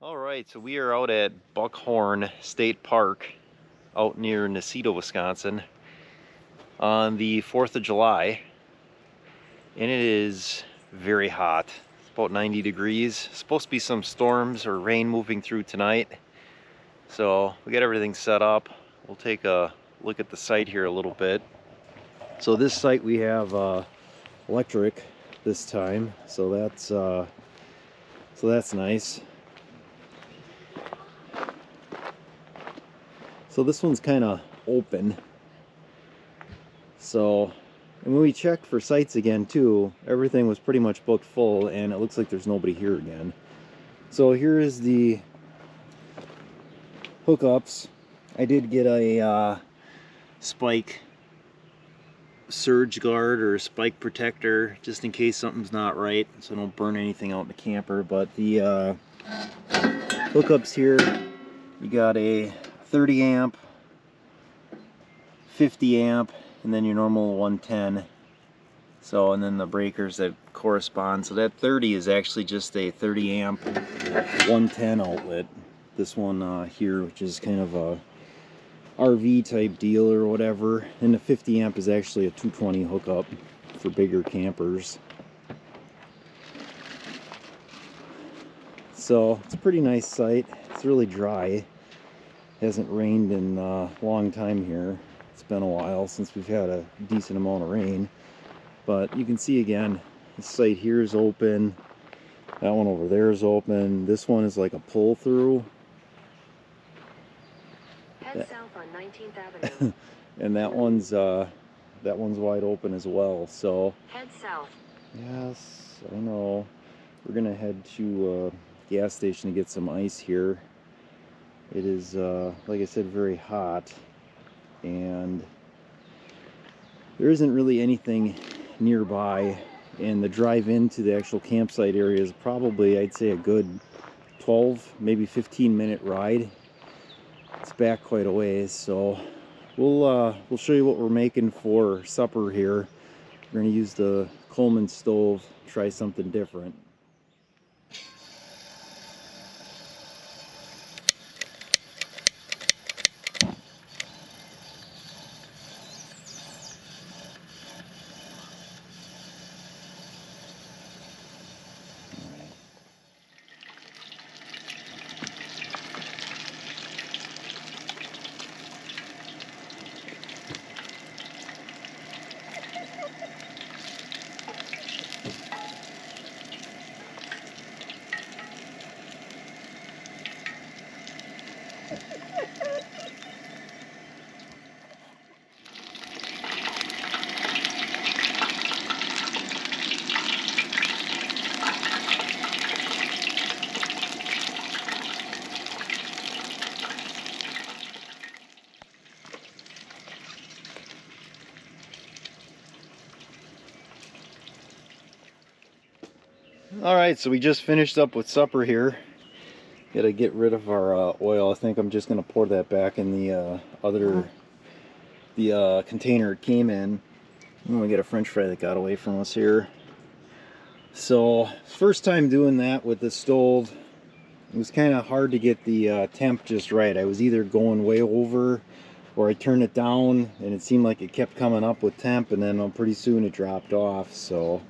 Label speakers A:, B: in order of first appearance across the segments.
A: All right, so we are out at Buckhorn State Park out near Nacita, Wisconsin on the 4th of July, and it is very hot. It's about 90 degrees. Supposed to be some storms or rain moving through tonight. So we got everything set up. We'll take a look at the site here a little bit. So this site we have electric this time, so that's nice. So this one's kind of open. So, and when we checked for sites again too, everything was pretty much booked full, and it looks like there's nobody here again. So here is the hookups. I did get a spike surge guard or spike protector just in case something's not right, so I don't burn anything out in the camper. But the hookups here, you got a 30 amp, 50 amp, and then your normal 110. So, and then the breakers that correspond. So that 30 is actually just a 30 amp 110 outlet. This one here, which is kind of a RV type deal or whatever. And the 50 amp is actually a 220 hookup for bigger campers. So it's a pretty nice site. It's really dry. Hasn't rained in a long time here. It's been a while since we've had a decent amount of rain. But you can see again, this site here is open. That one over there is open. This one is like a pull through.
B: Head south on 19th Avenue.
A: And that one's wide open as well. So
B: head south.
A: yes, I know. We're gonna head to a gas station to get some ice here. It is, like I said, very hot, and there isn't really anything nearby, and the drive into the actual campsite area is probably, I'd say, a good 12, maybe 15-minute ride. It's back quite a ways, so we'll show you what we're making for supper here. We're going to use the Coleman stove, try something different. Alright, so we just finished up with supper here. Gotta get rid of our oil. I think I'm just gonna pour that back in the container it came in. I'm gonna get a french fry that got away from us here. So, first time doing that with the stove. It was kind of hard to get the temp just right. I was either going way over, or I turned it down and it seemed like it kept coming up with temp, and then pretty soon it dropped off. So,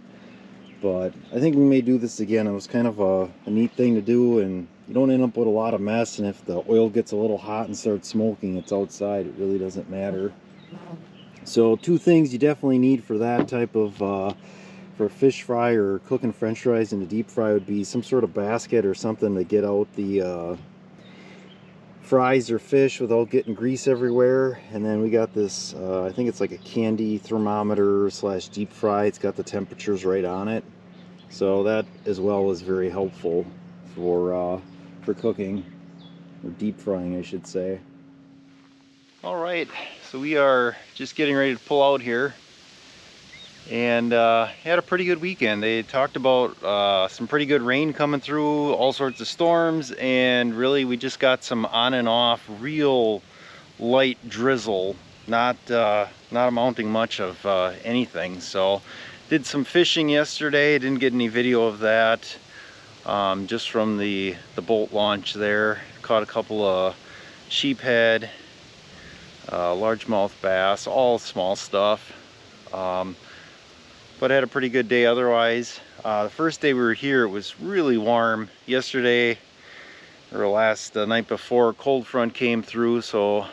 A: but I think we may do this again. It was kind of a neat thing to do, and you don't end up with a lot of mess. And if the oil gets a little hot and starts smoking, it's outside. It really doesn't matter. So two things you definitely need for that type of for fish fry or cooking french fries in the deep fry would be some sort of basket or something to get out the fries or fish without getting grease everywhere. And then we got this, I think it's like a candy thermometer slash deep fry. It's got the temperatures right on it. So that as well is very helpful for cooking, or deep frying I should say. Alright, so we are just getting ready to pull out here. And had a pretty good weekend. They talked about some pretty good rain coming through, all sorts of storms, and really we just got some on and off real light drizzle, not amounting much of anything. So did some fishing yesterday, didn't get any video of that. just from the boat launch there. Caught a couple of sheephead, largemouth bass, all small stuff. But had a pretty good day otherwise. The first day we were here, it was really warm. Yesterday, or the night before, cold front came through, so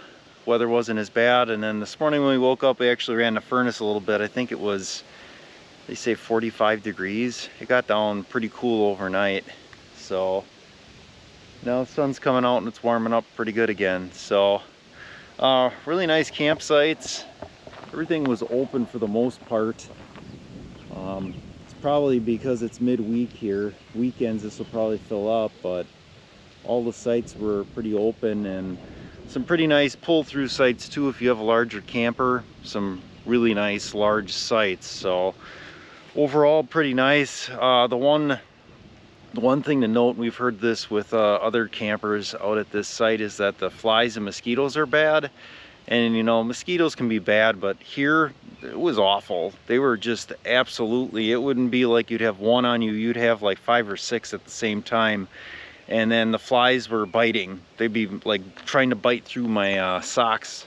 A: weather wasn't as bad. And then this morning when we woke up, we actually ran the furnace a little bit. I think it was, they say 45 degrees. It got down pretty cool overnight. So now the sun's coming out and it's warming up pretty good again. So really nice campsites. Everything was open for the most part. It's probably because it's midweek here. Weekends this will probably fill up, but all the sites were pretty open, and some pretty nice pull-through sites too if you have a larger camper. Some really nice large sites. So overall pretty nice. The one thing to note, and we've heard this with other campers out at this site, is that the flies and mosquitoes are bad. And you know, mosquitoes can be bad, but here it was awful. They were just absolutely, it wouldn't be like you'd have one on you, you'd have like 5 or 6 at the same time. And then the flies were biting. They'd be like trying to bite through my socks.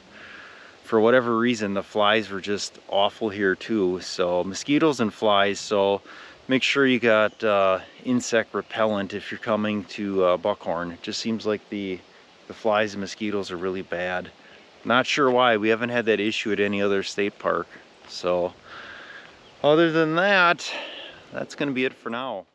A: For whatever reason, the flies were just awful here too. So mosquitoes and flies, so make sure you got insect repellent if you're coming to Buckhorn. It just seems like the flies and mosquitoes are really bad. Not sure why. We haven't had that issue at any other state park. So other than that, that's going to be it for now.